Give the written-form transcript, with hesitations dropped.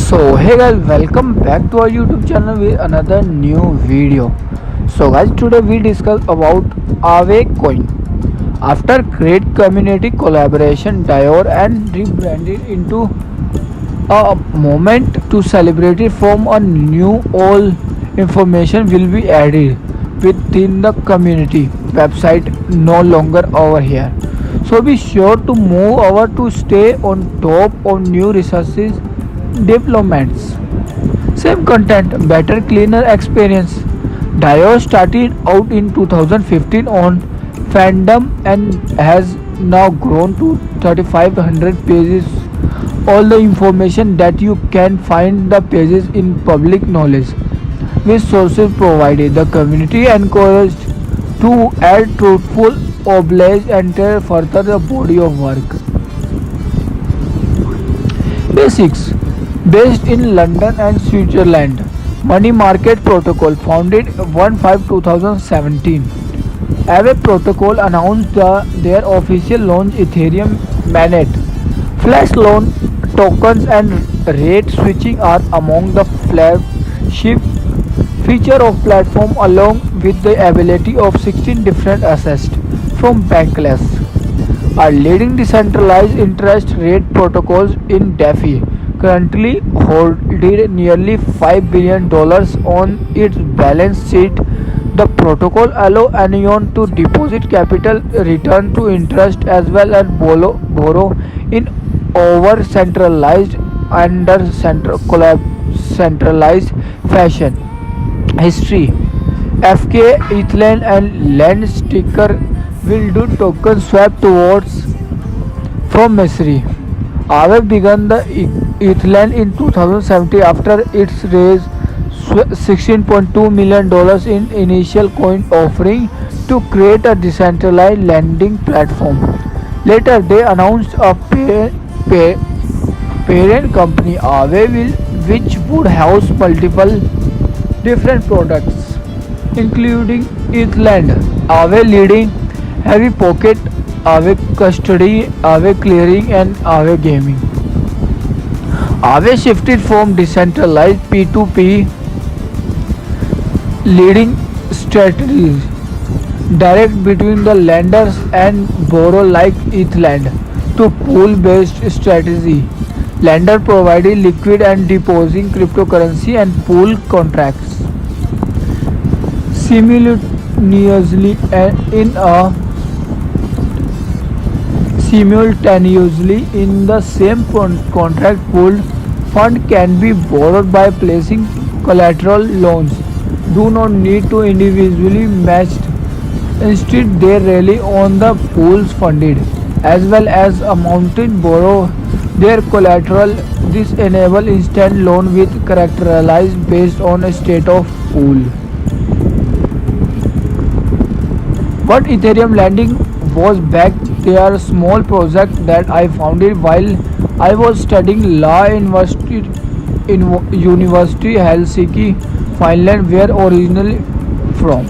So hey guys, welcome back to our YouTube channel with another new video. So guys, today we discuss about Aave coin. After great community collaboration, Dior and rebranded into a moment to celebrate it from a new all information will be added within the community website no longer over here. So be sure to move over to stay on top of new resources developments. Same content, better, cleaner experience. Dio started out in 2015 on Fandom and has now grown to 3500 pages. All the information that you can find the pages in public knowledge with sources provided. The community encouraged to add truthful oblige and further the body of work. Basics. Based in London and Switzerland, Money Market Protocol founded 1/5/2017. Aave Protocol announced their official launch Ethereum mainnet. Flash loan tokens and rate switching are among the flagship feature of platform along with the ability of 16 different assets from Bankless are leading decentralized interest rate protocols in DeFi currently holding nearly $5 billion on its balance sheet. The protocol allows anyone to deposit capital, return to interest as well as borrow in over centralized under centralized fashion. History FK, Ethereum and Lend Sticker will do token swap towards from Missouri. Aave began the Ethereum in 2017 after its raise $16.2 million in initial coin offering to create a decentralized lending platform. Later, they announced a parent company, Aave, which would house multiple different products, including Ethereum, Aave leading, Heavy Pocket, Aave Custody, Aave Clearing, and Aave Gaming. Aave shifted from decentralized P2P leading strategies direct between the lenders and borrow like Ethereum to pool-based strategy. Lender provided liquid and depositing cryptocurrency and pool contracts simultaneously in the same contract. Pooled fund can be borrowed by placing collateral. Loans do not need to individually matched. Instead, they rely on the pools funded as well as amounted borrow their collateral. This enables instant loan with characterized based on a state of pool. What Ethereum lending was back there, a small project that I founded while I was studying law university in University Helsinki, Finland, where originally from.